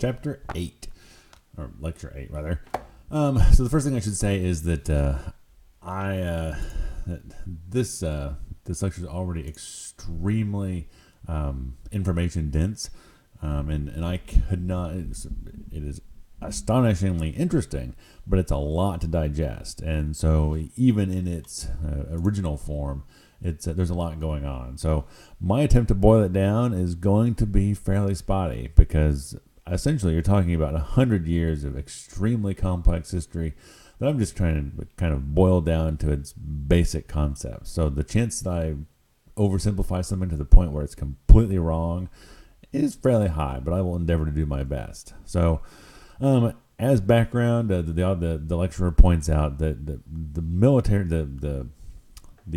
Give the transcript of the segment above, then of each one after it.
Chapter 8, or Lecture 8, rather. So the first thing I should say is that this lecture is already extremely information dense, and I could not. It is astonishingly interesting, but it's a lot to digest, and so even in its original form, there's a lot going on. So my attempt to boil it down is going to be fairly spotty, because essentially you're talking about 100 years of extremely complex history that I'm just trying to kind of boil down to its basic concepts. So the chance that I oversimplify something to the point where it's completely wrong is fairly high, but I will endeavor to do my best. So as background, the lecturer points out that the military, the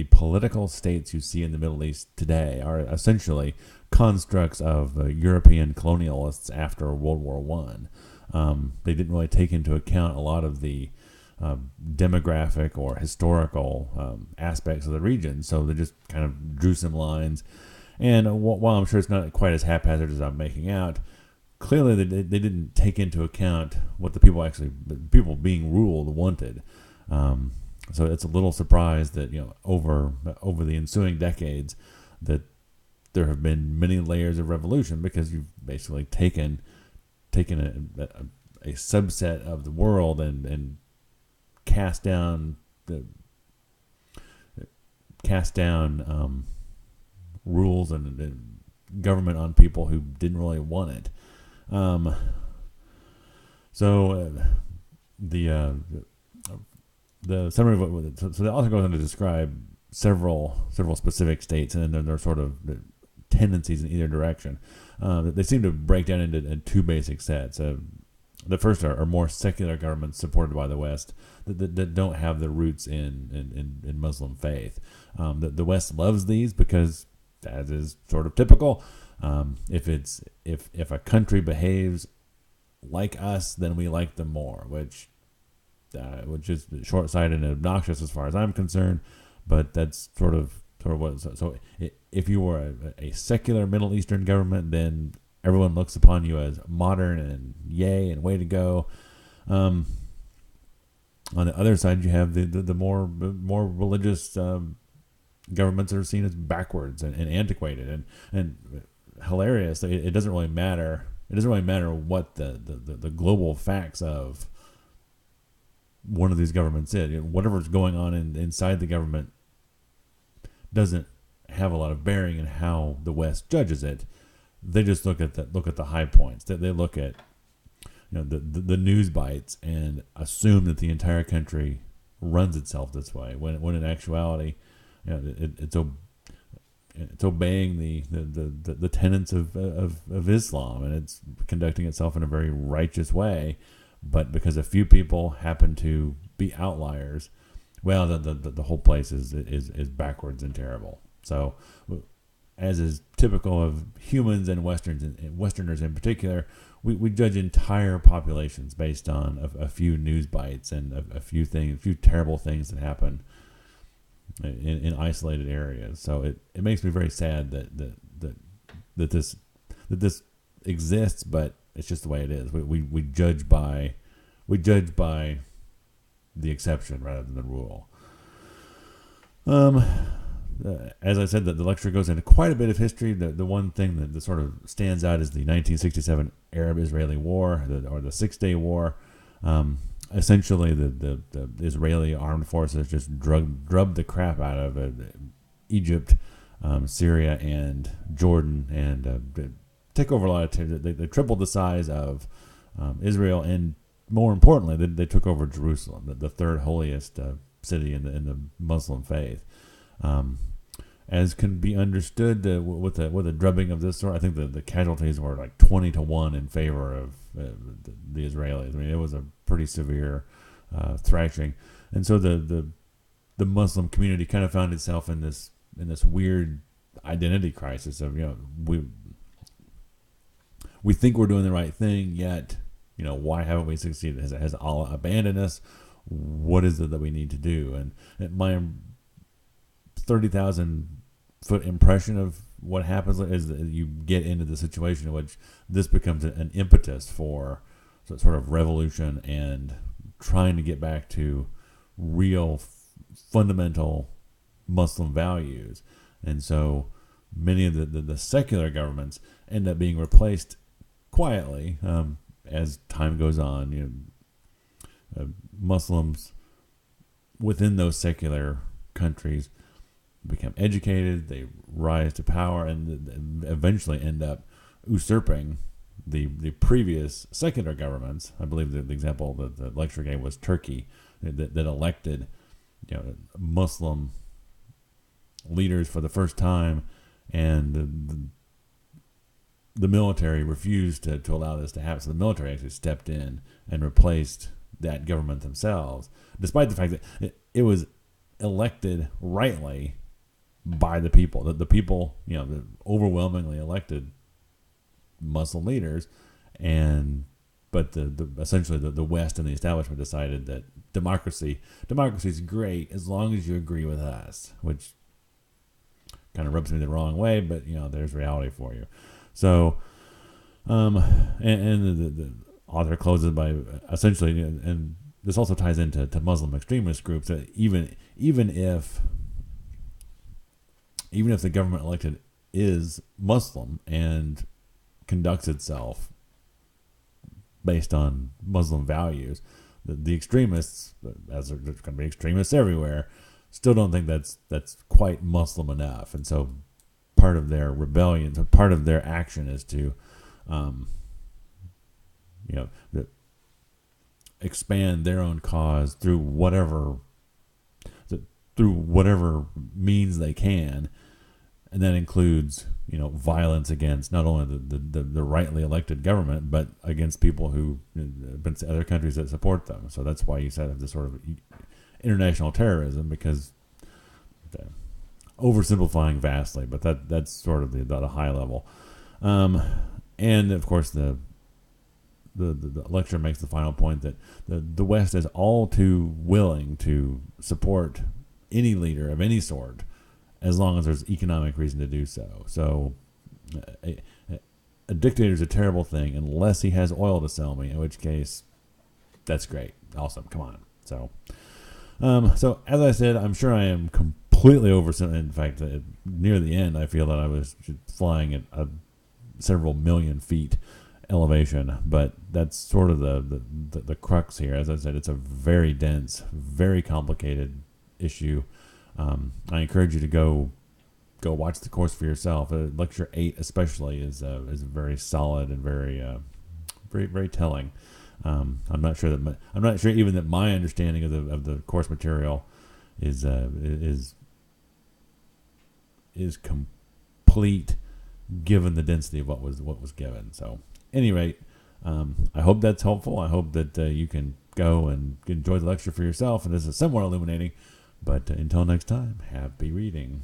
political states you see in the Middle East today are essentially constructs of European colonialists after World War I. They didn't really take into account a lot of the demographic or historical aspects of the region, so they just kind of drew some lines. And while I'm sure it's not quite as haphazard as I'm making out, clearly they didn't take into account what the people being ruled wanted. So it's a little surprise that over the ensuing decades that there have been many layers of revolution, because you've basically taken a subset of the world and cast down rules and government on people who didn't really want it. The summary of so the author goes on to describe several specific states, and then their sort of tendencies in either direction. They seem to break down into two basic sets. The first are more secular governments supported by the West that don't have their roots in Muslim faith. The West loves these because, as is sort of typical, if a country behaves like us, then we like them more, which is short-sighted and obnoxious as far as I'm concerned, but that's sort of what. So if you were a secular Middle Eastern government, then everyone looks upon you as modern and yay and way to go. On the other side, you have the more religious governments that are seen as backwards and antiquated and hilarious. It doesn't really matter. It doesn't really matter what the global facts of one of these governments is. Whatever's going on inside the government doesn't have a lot of bearing in how the West judges it. They just look at the high points. They look at the news bites and assume that the entire country runs itself this way, when in actuality, it's obeying the tenets of Islam, and it's conducting itself in a very righteous way. But because a few people happen to be outliers, well, the whole place is backwards and terrible. So, as is typical of humans and Westerners in particular, we judge entire populations based on a few news bites and a few terrible things that happen in isolated areas. So it makes me very sad that this exists, but it's just the way it is. We judge by the exception rather than the rule. As I said, the lecture goes into quite a bit of history. The one thing that sort of stands out is the 1967 Arab-Israeli War, or the Six-Day War. Essentially, the Israeli armed forces just drubbed the crap out of Egypt, Syria, and Jordan, and take over a lot of territory. They tripled the size of Israel, and more importantly, they took over Jerusalem, the third holiest city in the Muslim faith. As can be understood, with a drubbing of this sort, I think the casualties were like 20-1 in favor of the Israelis. I mean, it was a pretty severe thrashing, and so the Muslim community kind of found itself in this weird identity crisis of we think we're doing the right thing, yet why haven't we succeeded? Has Allah abandoned us? What is it that we need to do? And my 30,000 foot impression of what happens is that you get into the situation in which this becomes an impetus for sort of revolution and trying to get back to real fundamental Muslim values. And so many of the secular governments end up being replaced quietly as time goes on. Muslims within those secular countries become educated, they rise to power, and eventually end up usurping the previous secular governments. I believe the example that the lecture gave was Turkey, that elected Muslim leaders for the first time, and the military refused to allow this to happen. So the military actually stepped in and replaced that government themselves, despite the fact that it was elected rightly by the people. The people, the overwhelmingly elected Muslim leaders, but essentially the West and the establishment decided that democracy is great as long as you agree with us, which kind of rubs me the wrong way, but there's reality for you. So, and the author closes by essentially, and this also ties into Muslim extremist groups, that even if the government elected is Muslim and conducts itself based on Muslim values, the extremists, as there's going to be extremists everywhere, still don't think that's quite Muslim enough. And so part of their rebellion, so part of their action is to expand their own cause through whatever means they can. And that includes, violence against not only the rightly elected government, but against people who other countries that support them. So that's why you said this sort of international terrorism, because oversimplifying vastly, but that's sort of the high level. And of course the lecture makes the final point that the West is all too willing to support any leader of any sort, as long as there's economic reason to do so. So a dictator is a terrible thing unless he has oil to sell me, in which case that's great. Awesome. Come on. So as I said, I'm sure I am completely oversimplifying. In fact, near the end, I feel that I was flying at several million feet elevation, but that's sort of the crux here. As I said, it's a very dense, very complicated issue. I encourage you to go watch the course for yourself. Lecture 8 especially is very solid and very very telling. I'm not sure even that my understanding of the course material is complete, given the density of what was given. So, at any rate, I hope that's helpful. I hope that you can go and enjoy the lecture for yourself, and this is somewhat illuminating. But until next time, happy reading.